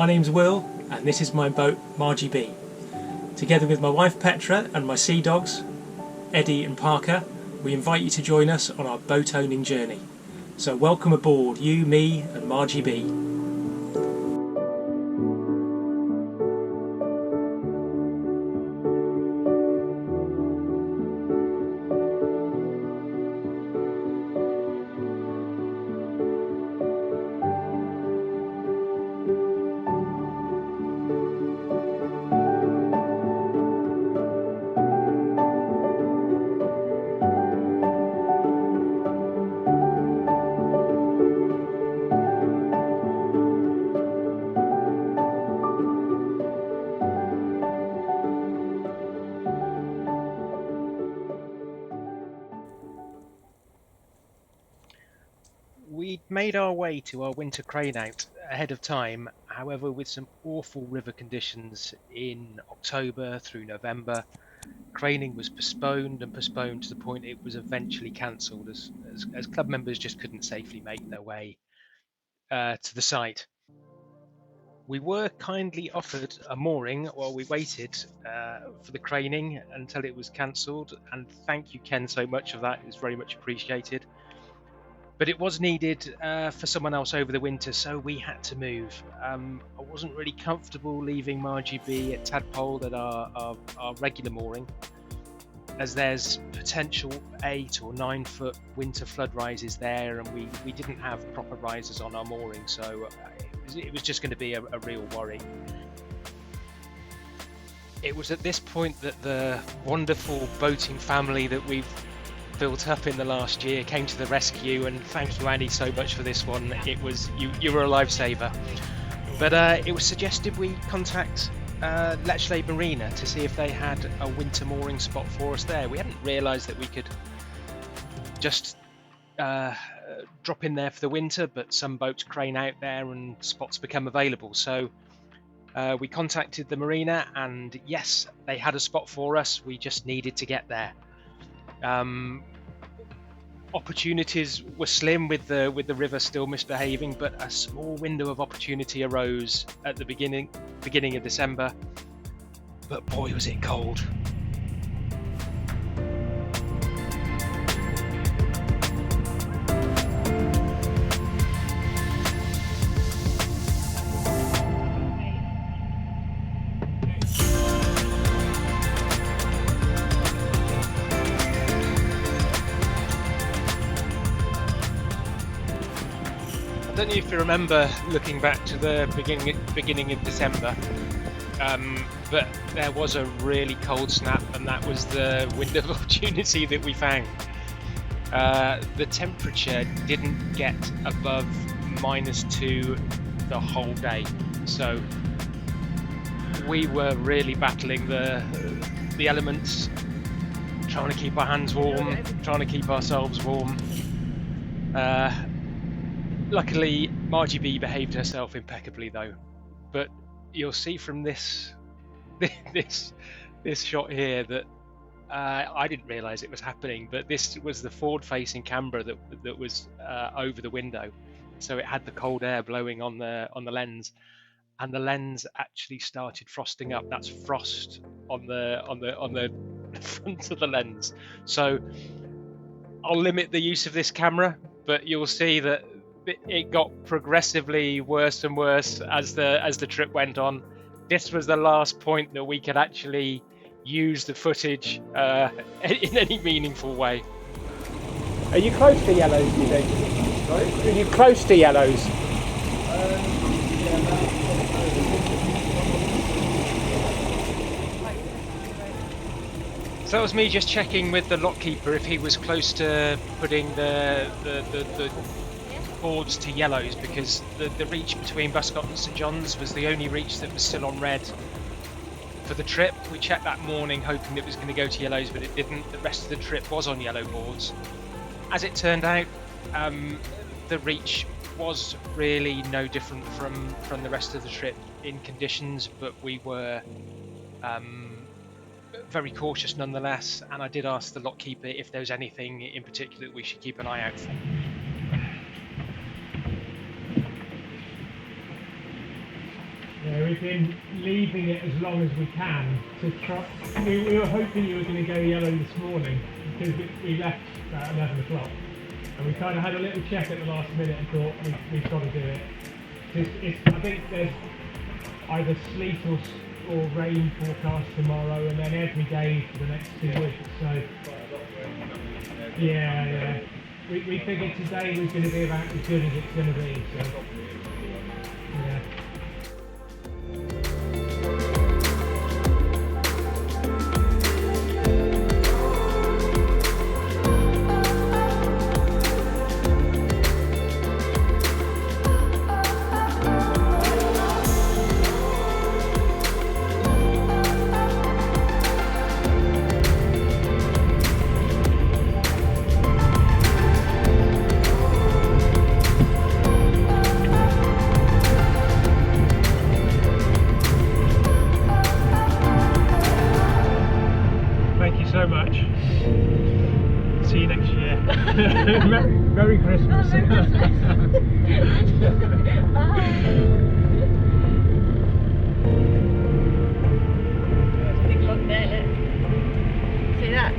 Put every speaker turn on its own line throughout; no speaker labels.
my name's Will, and this is my boat, Marji Bee. Together with my wife Petra and my sea dogs, Eddie and Parker, we invite you to join us on our boat owning journey. So welcome aboard, you, me and Marji Bee.
We'd made our way to our winter crane out ahead of time, however with some awful river conditions in October through November. Craning was postponed and postponed to the point it was eventually cancelled as club members just couldn't safely make their way to the site. We were kindly offered a mooring while we waited for the craning until it was cancelled, and thank you Ken so much of that, it was very much appreciated. But it was needed for someone else over the winter, so we had to move. I wasn't really comfortable leaving Marji Bee at Tadpole at our regular mooring, as there's potential 8 or 9 foot winter flood rises there, and we didn't have proper risers on our mooring, so it was just going to be a real worry. It was at this point that the wonderful boating family that we've built up in the last year came to the rescue, and thank you Annie so much for this one. It was you were a lifesaver. But it was suggested we contact Lechlade Marina to see if they had a winter mooring spot for us there. We hadn't realised that we could just drop in there for the winter, but some boats crane out there and spots become available. So we contacted the marina, and yes, they had a spot for us. We just needed to get there. Opportunities were slim with the river still misbehaving, but a small window of opportunity arose at the beginning of December. But boy, was it cold. I don't know if you remember looking back to the beginning of December, but there was a really cold snap, and that was the window of opportunity that we found. The temperature didn't get above -2 the whole day, so we were really battling the elements, trying to keep our hands warm, trying to keep ourselves warm. Luckily, Marji Bee behaved herself impeccably though, but you'll see from this shot here that I didn't realise it was happening, but this was the forward-facing camera that was over the window, so it had the cold air blowing on the lens, and the lens actually started frosting up. That's frost on the front of the lens. So I'll limit the use of this camera, but you'll see that it got progressively worse and worse as the trip went on. This was the last point that we could actually use the footage in any meaningful way.
Are you close to yellows, do you think? Sorry? Are you close to yellows?
So that was me just checking with the lockkeeper if he was close to putting the boards to yellows, because the reach between Buscott and St John's was the only reach that was still on red for the trip. We checked that morning hoping it was going to go to yellows, but it didn't. The rest of the trip was on yellow boards. As it turned out, the reach was really no different from the rest of the trip in conditions, but we were very cautious nonetheless, and I did ask the lockkeeper if there was anything in particular that we should keep an eye out for.
So we've been leaving it as long as we can to try. We were hoping you were going to go yellow this morning because we left about 11 o'clock. And we kind of had a little check at the last minute and thought we've got to do it. I think there's either sleet or rain forecast tomorrow, and then every day for the next 2 weeks. So yeah. We figured today was going to be about as good as it's going to be. So yeah. So much. See you next year. Merry Christmas.
There's a big log there, look. See that?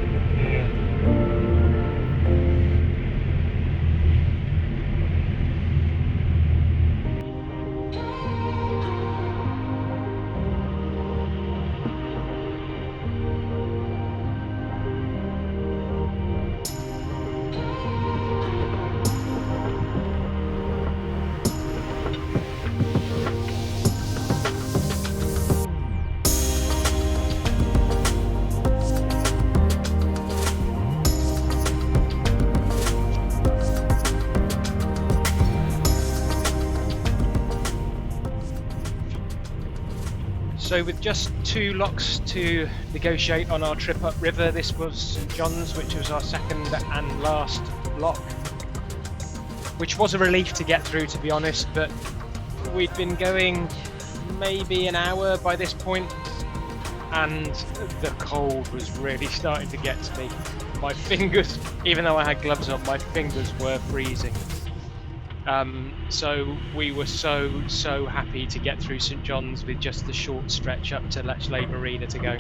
So with just 2 locks to negotiate on our trip upriver, this was St John's, which was our second and last lock, which was a relief to get through, to be honest, but we'd been going maybe an hour by this point, and the cold was really starting to get to me. My fingers, even though I had gloves on, my fingers were freezing. So we were so happy to get through St John's with just the short stretch up to Lechlade Marina to go.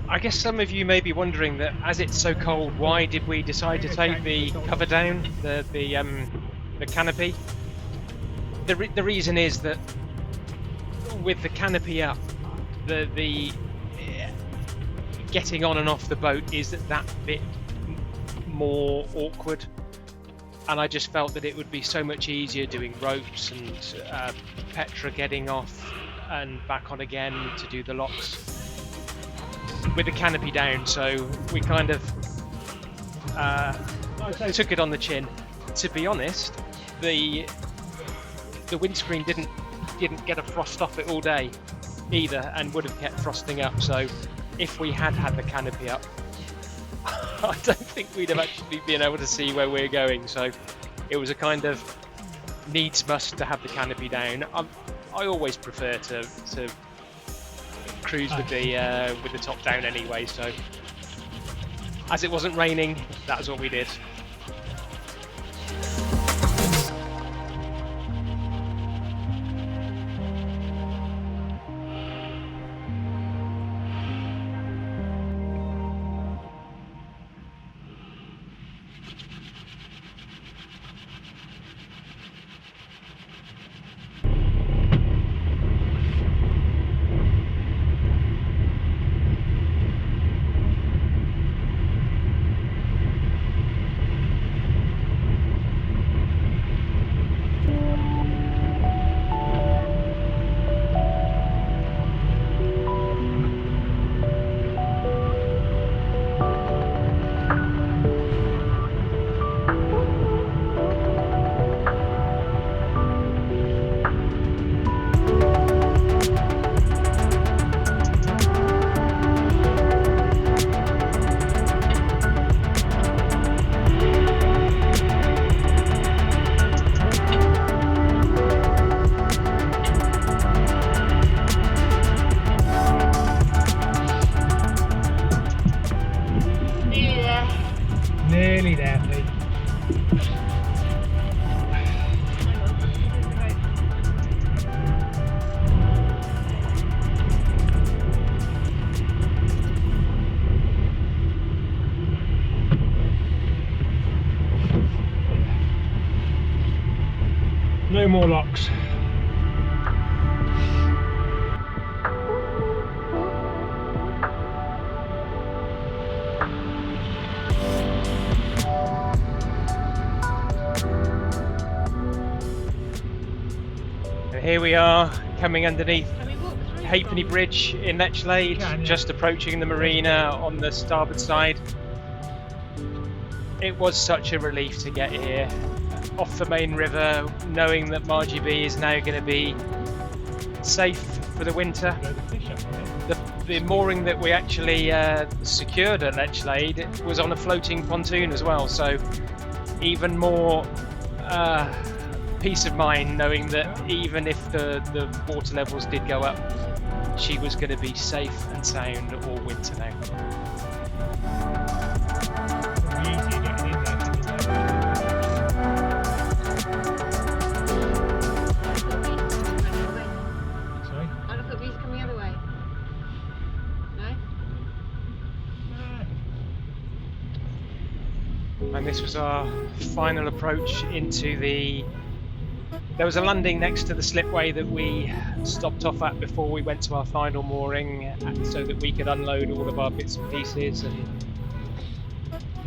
I guess some of you may be wondering that as it's so cold, why did we decide to take the cover down, the canopy? The reason is that with the canopy up, the getting on and off the boat is that bit more awkward, and I just felt that it would be so much easier doing ropes and Petra getting off and back on again to do the locks with the canopy down. So we kind of took it on the chin. To be honest, the windscreen didn't get a frost off it all day either, and would have kept frosting up. So if we had the canopy up, I don't think we'd have actually been able to see where we're going. So it was a kind of needs must to have the canopy down. I always prefer to cruise with the top down anyway. So as it wasn't raining, that's what we did.
No more locks.
And here we are, coming underneath
Can we walk through?
Halfpenny Bridge in Lechlade,
Can, yeah.
just approaching the marina on the starboard side. It was such a relief to get here, off the main river, knowing that Marji Bee is now going to be safe for the winter. The mooring that we actually secured at Lechlade was on a floating pontoon as well, so even more peace of mind knowing that even if the water levels did go up, she was going to be safe and sound all winter now.
Sorry?
I look at these coming the other way. No?
And this was our final approach into the... There was a landing next to the slipway that we stopped off at before we went to our final mooring, so that we could unload all of our bits and pieces and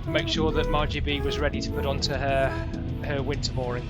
make sure that Marji Bee was ready to put onto her winter mooring.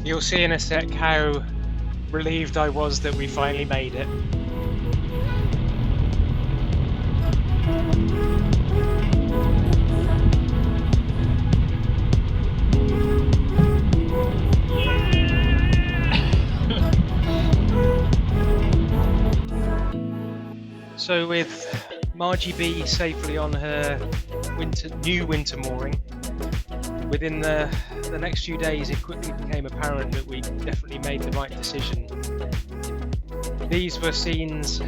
You'll see in a sec how relieved I was that we finally made it. So with Marji Bee safely on her new winter mooring, within the next few days it quickly became apparent that we definitely made the right decision. These were scenes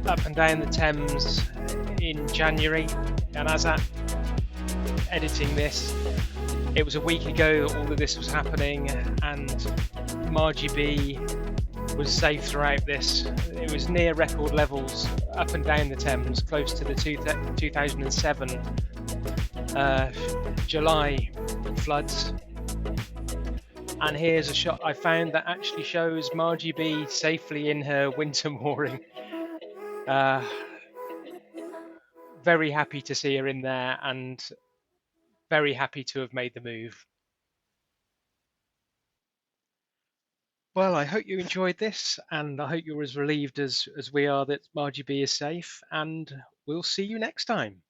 up and down the Thames in January, and as I'm editing this, it was a week ago that all of this was happening, and Marji Bee was safe throughout this. It was near record levels up and down the Thames, close to the 2007 July floods. And here's a shot I found that actually shows Marji Bee safely in her winter mooring. Very happy to see her in there, and very happy to have made the move. Well, I hope you enjoyed this, and I hope you're as relieved as we are that Marji Bee is safe, and we'll see you next time.